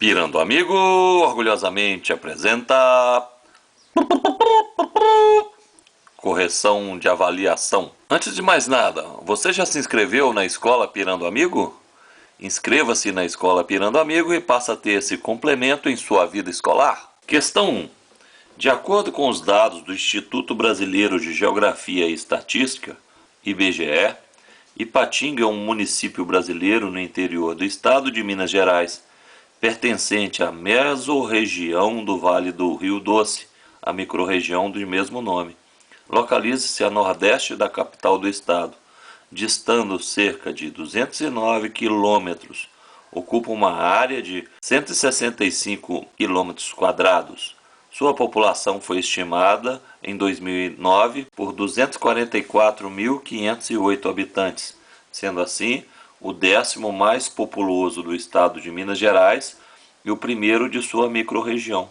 Pirando Amigo orgulhosamente apresenta correção de avaliação. Antes de mais nada, você já se inscreveu na Escola Pirando Amigo? Inscreva-se na Escola Pirando Amigo e passe a ter esse complemento em sua vida escolar. Questão 1. De acordo com os dados do Instituto Brasileiro de Geografia e Estatística, IBGE, Ipatinga é um município brasileiro no interior do estado de Minas Gerais, pertencente à mesorregião do Vale do Rio Doce, a microrregião do mesmo nome. Localiza-se a nordeste da capital do estado, distando cerca de 209 quilômetros, ocupa uma área de 165 quilômetros quadrados. Sua população foi estimada em 2009 por 244.508 habitantes, sendo assim o 10º mais populoso do estado de Minas Gerais e o primeiro de sua microrregião.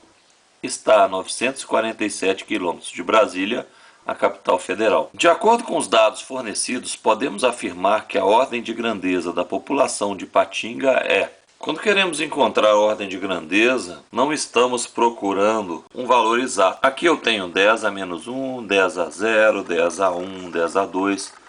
Está a 947 quilômetros de Brasília, a capital federal. De acordo com os dados fornecidos, podemos afirmar que a ordem de grandeza da população de Ipatinga é: quando queremos encontrar a ordem de grandeza, não estamos procurando um valor exato. Aqui eu tenho 10 a menos 1, 10 a 0, 10 a 1, 10 a 2.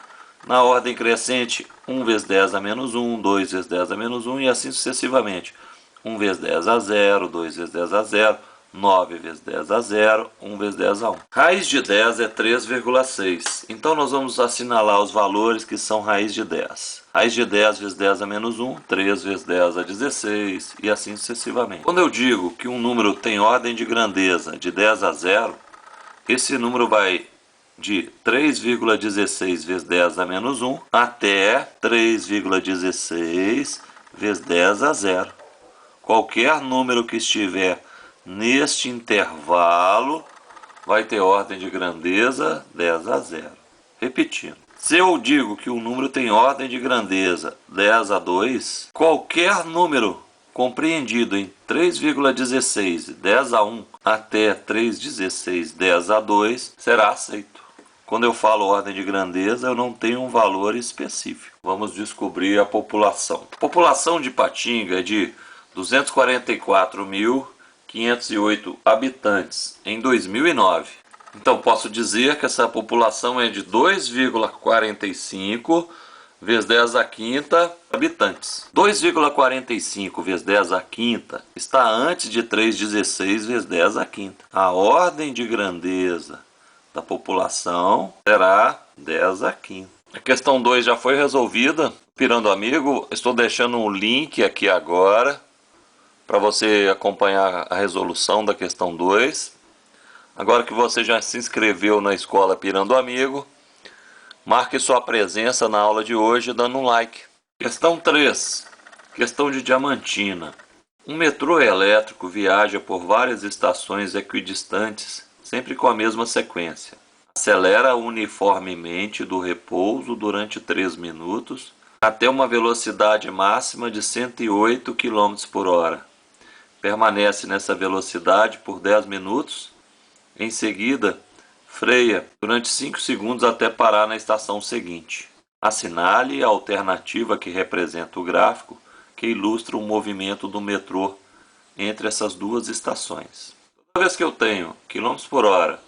Na ordem crescente, 1 vezes 10 a menos 1, 2 vezes 10 a menos 1 e assim sucessivamente. 1 vezes 10 a 0, 2 vezes 10 a 0, 9 vezes 10 a 0, 1 vezes 10 a 1. Raiz de 10 é 3,6. Então nós vamos assinalar os valores que são raiz de 10. Raiz de 10 vezes 10 a menos 1, 3 vezes 10 a 16 e assim sucessivamente. Quando eu digo que um número tem ordem de grandeza de 10 a 0, esse número vai de 3,16 vezes 10 a menos 1 até 3,16 vezes 10 a 0. Qualquer número que estiver neste intervalo vai ter ordem de grandeza 10 a 0. Repetindo, se eu digo que um número tem ordem de grandeza 10 a 2, qualquer número compreendido em 3,16 10 a 1 até 3,16 10 a 2 será aceito. Quando eu falo ordem de grandeza, eu não tenho um valor específico. Vamos descobrir a população. A população de Ipatinga é de 244.508 habitantes em 2009. Então posso dizer que essa população é de 2,45 vezes 10 a quinta habitantes. 2,45 vezes 10 a quinta está antes de 3,16 vezes 10 a quinta. A ordem de grandeza da população será 10 a quinta. A questão 2 já foi resolvida. Pirando Amigo, estou deixando um link aqui agora para você acompanhar a resolução da questão 2. Agora que você já se inscreveu na Escola Pirando Amigo, marque sua presença na aula de hoje dando um like. Questão 3. Questão de Diamantina. Um metrô elétrico viaja por várias estações equidistantes, sempre com a mesma sequência. Acelera uniformemente do repouso durante 3 minutos até uma velocidade máxima de 108 km por hora. Permanece nessa velocidade por 10 minutos. Em seguida, freia durante 5 segundos até parar na estação seguinte. Assinale a alternativa que representa o gráfico que ilustra o movimento do metrô entre essas duas estações. Toda vez que eu tenho km por hora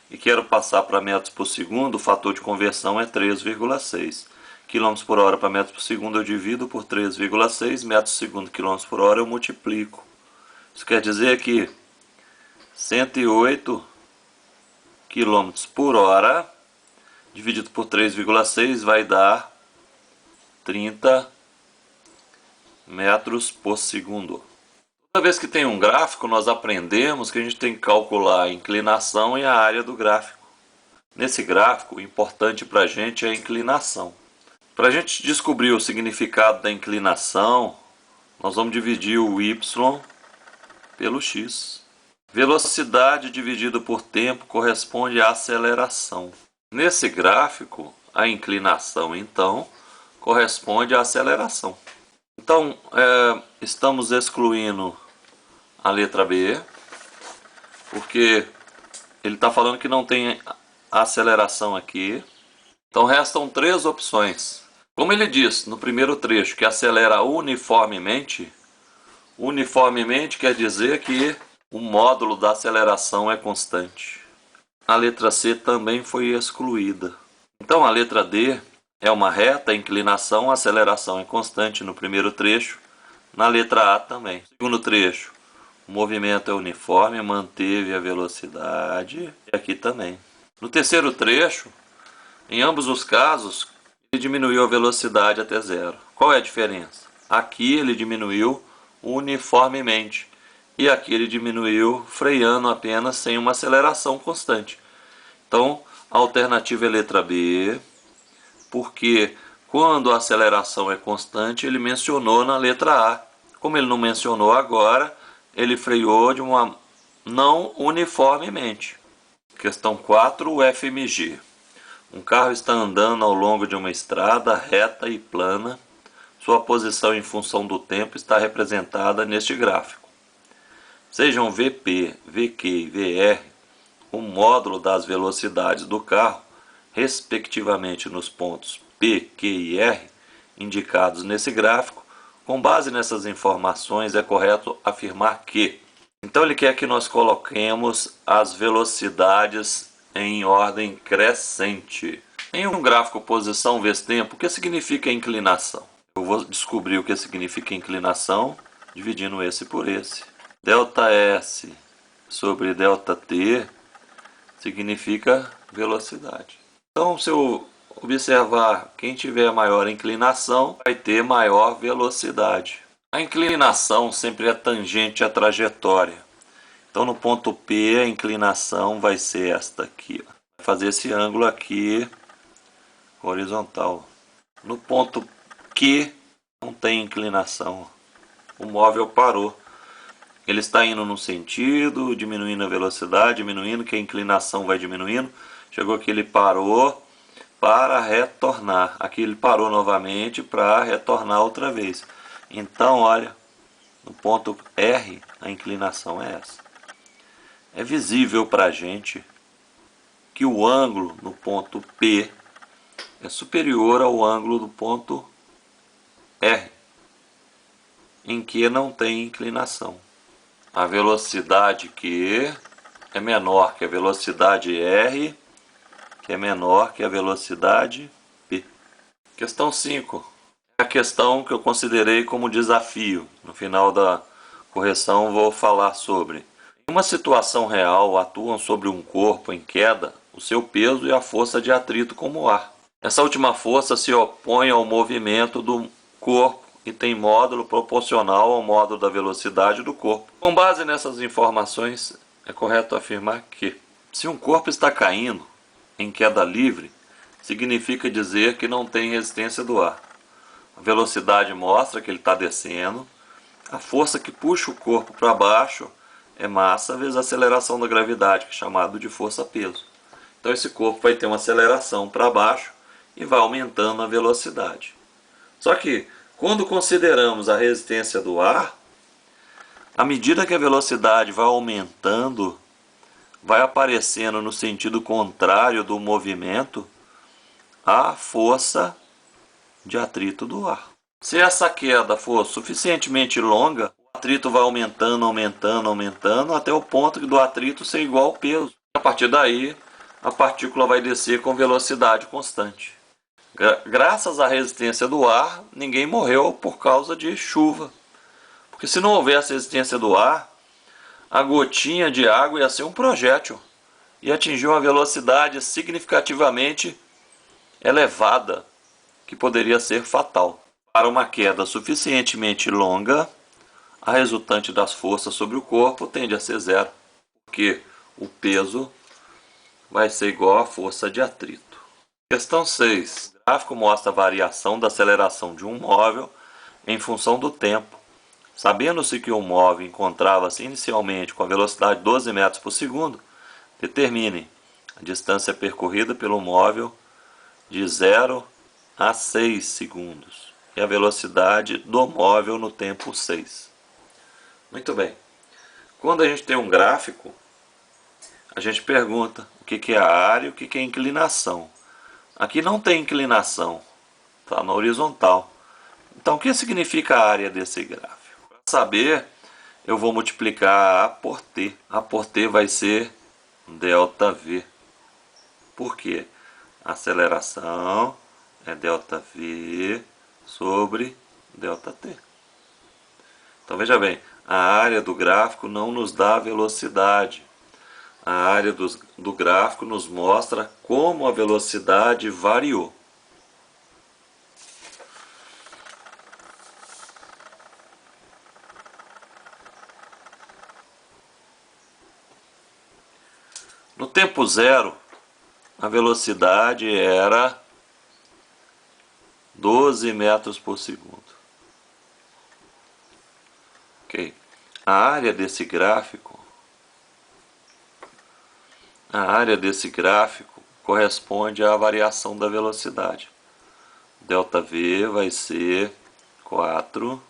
e quero passar para metros por segundo, o fator de conversão é 3,6. Km por hora para metros por segundo eu divido por 3,6, metros por segundo km por hora eu multiplico. Isso quer dizer que 108 km por hora dividido por 3,6 vai dar 30 metros por segundo. Toda vez que tem um gráfico, nós aprendemos que a gente tem que calcular a inclinação e a área do gráfico. Nesse gráfico, o importante para a gente é a inclinação. Para a gente descobrir o significado da inclinação, nós vamos dividir o y pelo x. Velocidade dividido por tempo corresponde à aceleração. Nesse gráfico, a inclinação, então, corresponde à aceleração. Então, estamos excluindo a letra B, porque ele está falando que não tem aceleração aqui. Então restam 3 opções. Como ele diz no primeiro trecho que acelera uniformemente, Uniformemente quer dizer que o módulo da aceleração é constante. A letra C também foi excluída. Então a letra D é uma reta, inclinação, aceleração é constante no primeiro trecho. Na letra A também. Segundo trecho, o movimento é uniforme, manteve a velocidade. E aqui também. No terceiro trecho, em ambos os casos, ele diminuiu a velocidade até zero. Qual é a diferença? Aqui ele diminuiu uniformemente. E aqui ele diminuiu freando apenas sem uma aceleração constante. Então, a alternativa é letra B, porque quando a aceleração é constante, ele mencionou na letra A. Como ele não mencionou agora, ele freou de uma não uniformemente. Questão 4, o FMG. Um carro está andando ao longo de uma estrada reta e plana. Sua posição em função do tempo está representada neste gráfico. Sejam VP, VQ e VR o módulo das velocidades do carro, respectivamente nos pontos P, Q e R, indicados nesse gráfico. Com base nessas informações, é correto afirmar que. Então ele quer que nós coloquemos as velocidades em ordem crescente. Em um gráfico posição vezes tempo, o que significa inclinação? Eu vou descobrir o que significa inclinação dividindo esse por esse. ΔS sobre ΔT significa velocidade. Então, se eu observar quem tiver maior inclinação, vai ter maior velocidade. A inclinação sempre é tangente à trajetória. Então, no ponto P, a inclinação vai ser esta aqui. Vai fazer esse ângulo aqui horizontal. No ponto Q, não tem inclinação. O móvel parou. Ele está indo num sentido, diminuindo a velocidade, diminuindo, que a inclinação vai diminuindo. Chegou aqui, ele parou para retornar. Aqui ele parou novamente para retornar outra vez. Então, olha, no ponto R, a inclinação é essa. É visível para a gente que o ângulo no ponto P é superior ao ângulo do ponto R, em que não tem inclinação. A velocidade Q é menor que a velocidade R, que é menor que a velocidade P. Questão 5. É a questão que eu considerei como desafio. No final da correção vou falar sobre. Em uma situação real, atuam sobre um corpo em queda o seu peso e a força de atrito como o ar. Essa última força se opõe ao movimento do corpo e tem módulo proporcional ao módulo da velocidade do corpo. Com base nessas informações, é correto afirmar que, se um corpo está caindo em queda livre, significa dizer que não tem resistência do ar. A velocidade mostra que ele está descendo. A força que puxa o corpo para baixo é massa vezes a aceleração da gravidade, que é chamado de força-peso. Então esse corpo vai ter uma aceleração para baixo e vai aumentando a velocidade. Só que, quando consideramos a resistência do ar, à medida que a velocidade vai aumentando, vai aparecendo no sentido contrário do movimento a força de atrito do ar. Se essa queda for suficientemente longa, o atrito vai aumentando, aumentando, aumentando, até o ponto do atrito ser igual ao peso. A partir daí, a partícula vai descer com velocidade constante. Graças à resistência do ar, ninguém morreu por causa de chuva. Porque se não houvesse resistência do ar, a gotinha de água ia ser um projétil e atingir uma velocidade significativamente elevada, que poderia ser fatal. Para uma queda suficientemente longa, a resultante das forças sobre o corpo tende a ser zero, porque o peso vai ser igual à força de atrito. Questão 6. O gráfico mostra a variação da aceleração de um móvel em função do tempo. Sabendo-se que o móvel encontrava-se inicialmente com a velocidade de 12 metros por segundo, determine a distância percorrida pelo móvel de 0 a 6 segundos e a velocidade do móvel no tempo 6. Muito bem. Quando a gente tem um gráfico, a gente pergunta o que é a área e o que é a inclinação. Aqui não tem inclinação, está na horizontal. Então, o que significa a área desse gráfico? Saber, eu vou multiplicar A por T. A por T vai ser ΔV. Por quê? A aceleração é ΔV sobre ΔT. Então veja bem, a área do gráfico não nos dá velocidade. A área do gráfico nos mostra como a velocidade variou. No tempo zero, a velocidade era 12 metros por segundo. Ok. A área desse gráfico corresponde à variação da velocidade. ΔV vai ser 4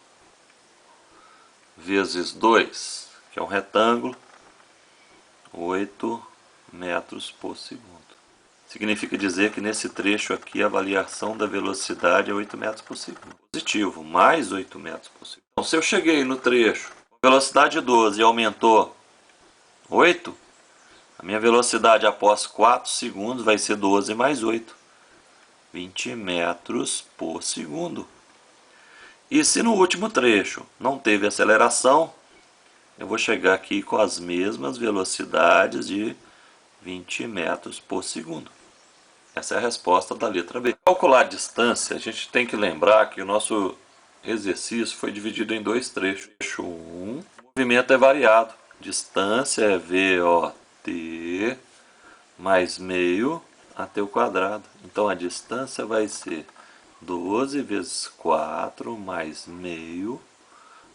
vezes 2, que é um retângulo, 8 metros por segundo. Significa dizer que nesse trecho aqui a variação da velocidade é 8 metros por segundo. Positivo, mais 8 metros por segundo. Então, se eu cheguei no trecho com velocidade 12 e aumentou 8, a minha velocidade após 4 segundos vai ser 12 mais 8. 20 metros por segundo. E se no último trecho não teve aceleração, eu vou chegar aqui com as mesmas velocidades de 20 metros por segundo. Essa é a resposta da letra B. Para calcular a distância, a gente tem que lembrar que o nosso exercício foi dividido em dois trechos. Trecho 1, o movimento é variado. Distância é VOT mais meio AT ao quadrado. Então a distância vai ser 12 vezes 4 mais meio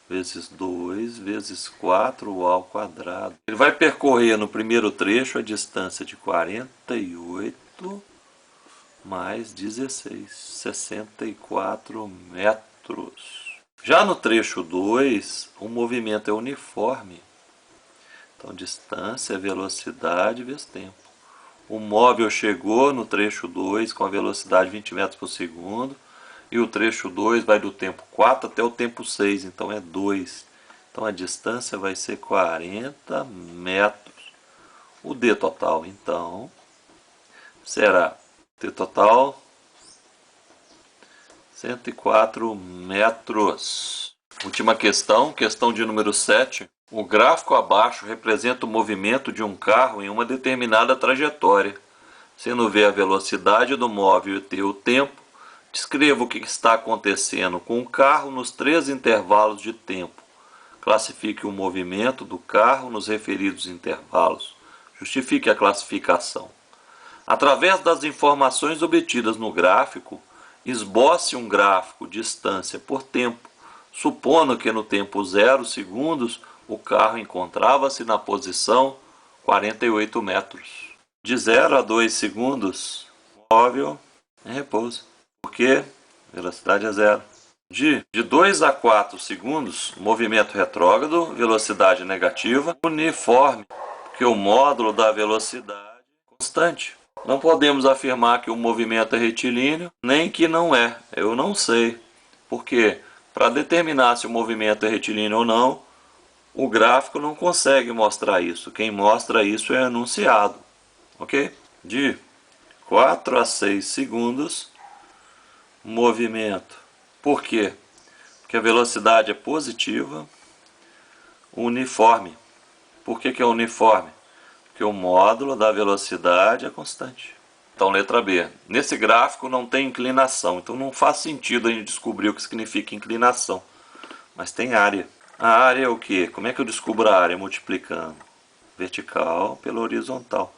vezes 2 vezes 4 ao quadrado. Ele vai percorrer no primeiro trecho a distância de 48 mais 16, 64 metros. Já no trecho 2, o movimento é uniforme. Então, distância é velocidade vezes tempo. O móvel chegou no trecho 2 com a velocidade 20 metros por segundo. E o trecho 2 vai do tempo 4 até o tempo 6, então é 2. Então a distância vai ser 40 metros. O D total, então, será D total 104 metros. Última questão, questão de número 7. O gráfico abaixo representa o movimento de um carro em uma determinada trajetória. Sendo V a velocidade do móvel e T o tempo, descreva o que está acontecendo com o carro nos 3 intervalos de tempo. Classifique o movimento do carro nos referidos intervalos. Justifique a classificação. Através das informações obtidas no gráfico, esboce um gráfico distância por tempo, supondo que no tempo 0 segundos o carro encontrava-se na posição 48 metros. De 0 a 2 segundos, móvel em repouso. Porque velocidade é 0. De 2 a 4 segundos, movimento retrógrado, velocidade negativa, uniforme, porque o módulo da velocidade é constante. Não podemos afirmar que o movimento é retilíneo, nem que não é. Eu não sei. Porque para determinar se o movimento é retilíneo ou não, o gráfico não consegue mostrar isso. Quem mostra isso é o enunciado. Ok? De 4 a 6 segundos, movimento. Por quê? Porque a velocidade é positiva, uniforme. Por que é uniforme? Porque o módulo da velocidade é constante. Então, letra B. Nesse gráfico não tem inclinação, então não faz sentido a gente descobrir o que significa inclinação. Mas tem área. A área é o quê? Como é que eu descubro a área? Multiplicando vertical pela horizontal.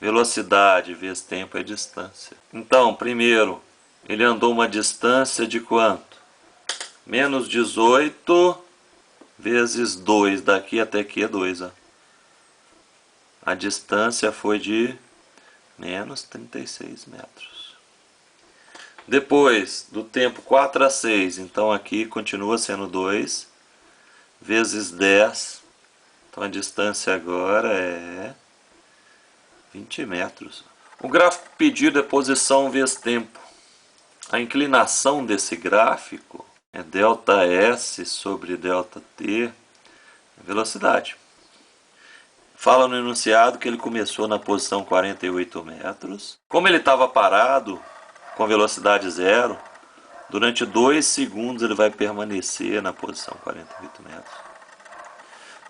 Velocidade vezes tempo é distância. Então, primeiro, ele andou uma distância de quanto? Menos 18 vezes 2. Daqui até aqui é 2. Ó. A distância foi de menos 36 metros. Depois, do tempo 4 a 6, então aqui continua sendo 2 vezes 10. Então a distância agora é 20 metros. O gráfico pedido é posição vezes tempo. A inclinação desse gráfico é ΔS sobre ΔT, velocidade. Fala no enunciado que ele começou na posição 48 metros. Como ele estava parado, com velocidade zero, durante 2 segundos ele vai permanecer na posição 48 metros.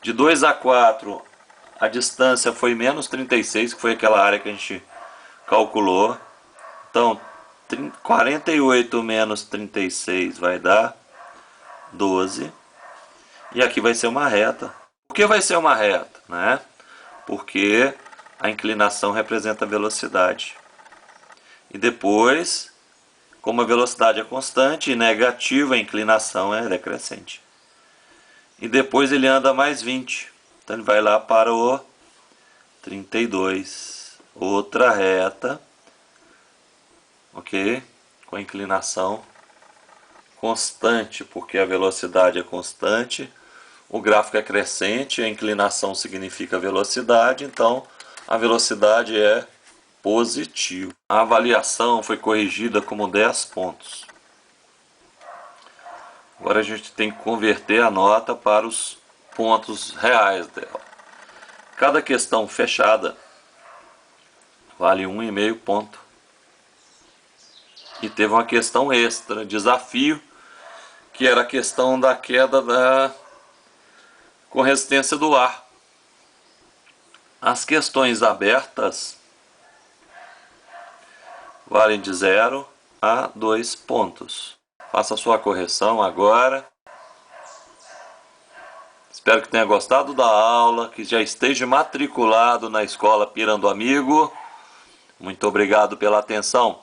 De 2 a 4, a distância foi menos 36, que foi aquela área que a gente calculou. Então, 48 menos 36 vai dar 12. E aqui vai ser uma reta. Por que vai ser uma reta, né? Porque a inclinação representa a velocidade. E depois, como a velocidade é constante e negativa, a inclinação é decrescente. E depois ele anda mais 20. Então ele vai lá para o 32. Outra reta. Ok? Com a inclinação constante, porque a velocidade é constante. O gráfico é crescente, a inclinação significa velocidade, então a velocidade é positiva. A avaliação foi corrigida como 10 pontos. Agora a gente tem que converter a nota para os pontos reais dela. Cada questão fechada vale 1,5 ponto. E teve uma questão extra, desafio, que era a questão da queda com resistência do ar. As questões abertas valem de 0 a 2 pontos. Faça a sua correção agora. Espero que tenha gostado da aula, que já esteja matriculado na escola Pirando Amigo. Muito obrigado pela atenção.